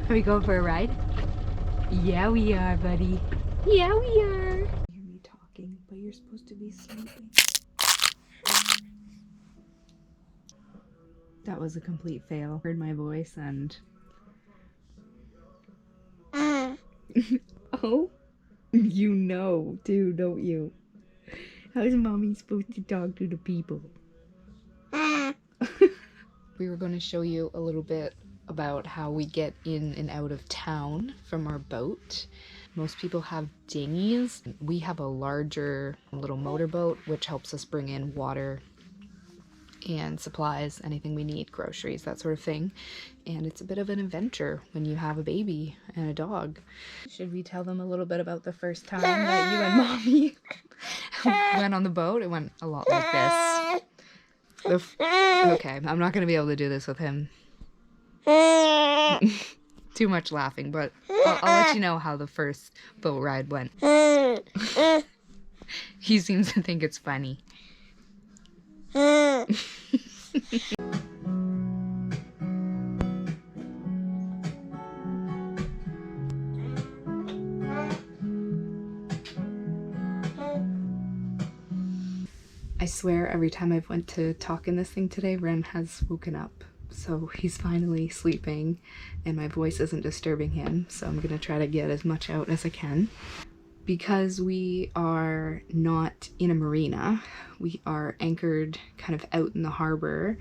Are we going for a ride? Yeah, we are, buddy. Yeah, we are. You hear me talking, but you're supposed to be sleeping. That was a complete fail. Heard my voice and... Oh? You know, too, don't you? How's mommy supposed to talk to the people? We were going to show you a little bit about how we get in and out of town from our boat. Most people have dinghies. We have a larger little motorboat, which helps us bring in water and supplies, anything we need, groceries, that sort of thing. And it's a bit of an adventure when you have a baby and a dog. Should we tell them a little bit about the first time that you and mommy went on the boat? It went a lot like this. Okay, I'm not gonna be able to do this with him. Too much laughing, but I'll let you know how the first boat ride went. He seems to think it's funny. I swear every time I've went to talk in this thing today, Ren has woken up. So he's finally sleeping and my voice isn't disturbing him. So I'm gonna try to get as much out as I can. Because we are not in a marina, we are anchored kind of out in the harbor.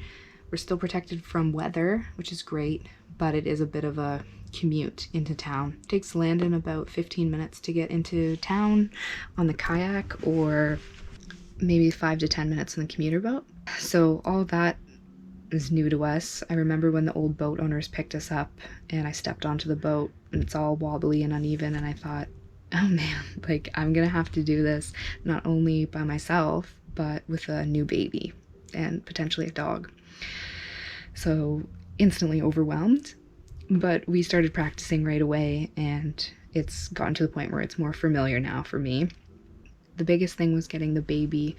We're still protected from weather, which is great, but it is a bit of a commute into town. It takes Landon about 15 minutes to get into town on the kayak, or maybe 5 to 10 minutes on the commuter boat. So all that is new to us. I remember when the old boat owners picked us up and I stepped onto the boat and it's all wobbly and uneven, and I thought, oh man, like I'm gonna have to do this not only by myself, but with a new baby and potentially a dog. So instantly overwhelmed, but we started practicing right away and it's gotten to the point where it's more familiar now for me. The biggest thing was getting the baby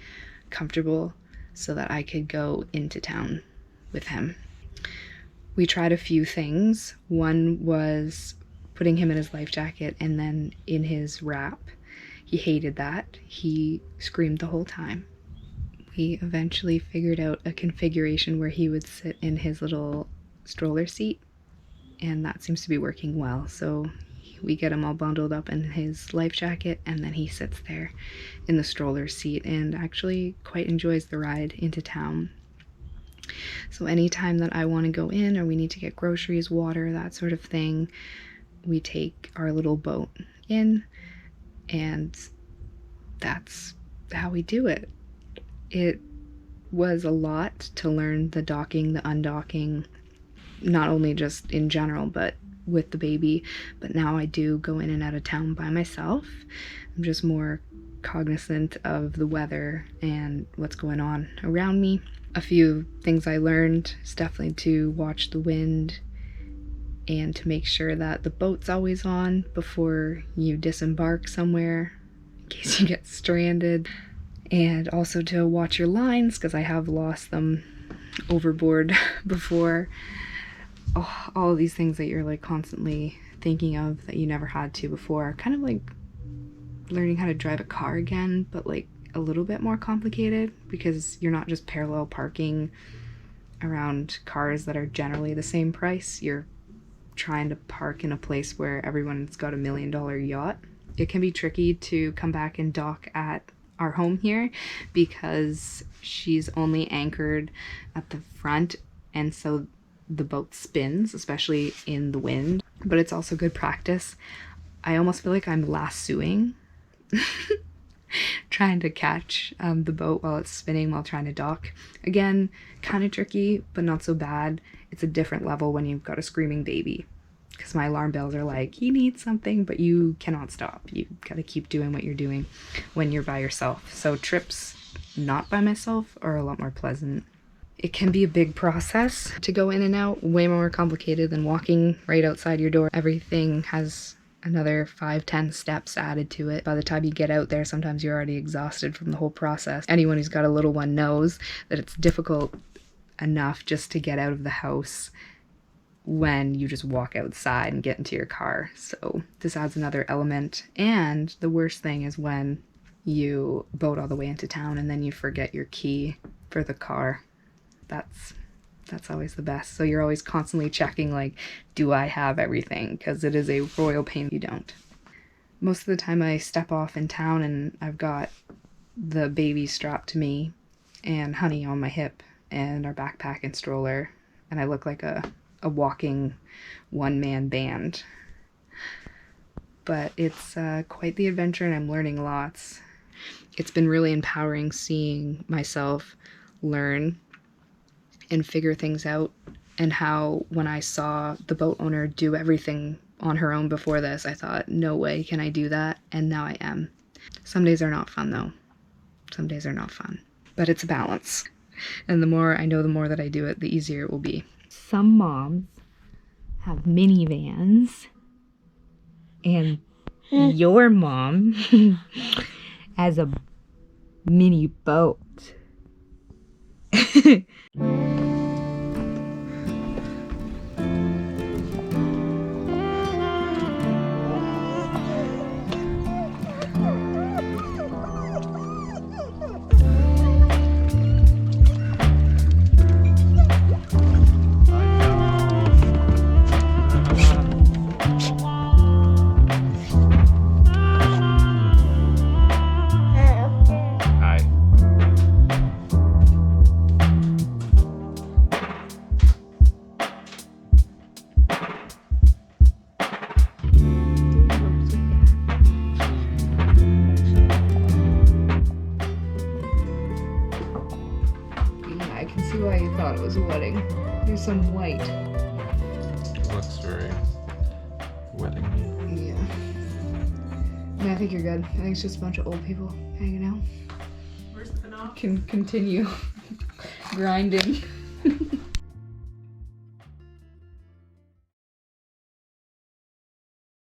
comfortable so that I could go into town with him. We tried a few things. One was putting him in his life jacket and then in his wrap. He hated that. He screamed the whole time. We eventually figured out a configuration where he would sit in his little stroller seat, and that seems to be working well. So we get him all bundled up in his life jacket and then he sits there in the stroller seat and actually quite enjoys the ride into town. So anytime that I want to go in or we need to get groceries, water, that sort of thing, we take our little boat in, and that's how we do it. It was a lot to learn the docking, the undocking, not only just in general, but with the baby. But now I do go in and out of town by myself. I'm just more cognizant of the weather and what's going on around me. A few things I learned is definitely to watch the wind and to make sure that the boat's always on before you disembark somewhere in case you get stranded, and also to watch your lines because I have lost them overboard before. Oh, all of these things that you're like constantly thinking of that you never had to before, kind of like learning how to drive a car again, but like a little bit more complicated because you're not just parallel parking around cars that are generally the same price. You're trying to park in a place where everyone's got $1 million yacht. It can be tricky to come back and dock at our home here because she's only anchored at the front, and so the boat spins, especially in the wind, but it's also good practice. I almost feel like I'm lassoing trying to catch the boat while it's spinning while trying to dock. Again, kind of tricky, but not so bad. It's a different level when you've got a screaming baby, because my alarm bells are like, he needs something, but you cannot stop. You gotta keep doing what you're doing when you're by yourself. So trips not by myself are a lot more pleasant. It can be a big process to go in and out, way more complicated than walking right outside your door. Everything has another 5-10 steps added to it. By the time you get out there, sometimes you're already exhausted from the whole process. Anyone who's got a little one knows that it's difficult enough just to get out of the house when you just walk outside and get into your car. So this adds another element. And the worst thing is when you boat all the way into town and then you forget your key for the car. That's always the best. So you're always constantly checking, like, do I have everything? Because it is a royal pain if you don't. Most of the time I step off in town and I've got the baby strapped to me and Honey on my hip and our backpack and stroller, and I look like a walking one-man band. But it's quite the adventure, and I'm learning lots. It's been really empowering seeing myself learn and figure things out, and how when I saw the boat owner do everything on her own before this, I thought, no way can I do that, and now I am. Some days are not fun though. Some days are not fun, but it's a balance. And the more I know, the more that I do it, the easier it will be. Some moms have minivans, and your mom has a mini boat. I can see why you thought it was a wedding. There's some white. It looks very wedding. Yeah. I think you're good. I think it's just a bunch of old people hanging out. Where's the banana? Can continue grinding.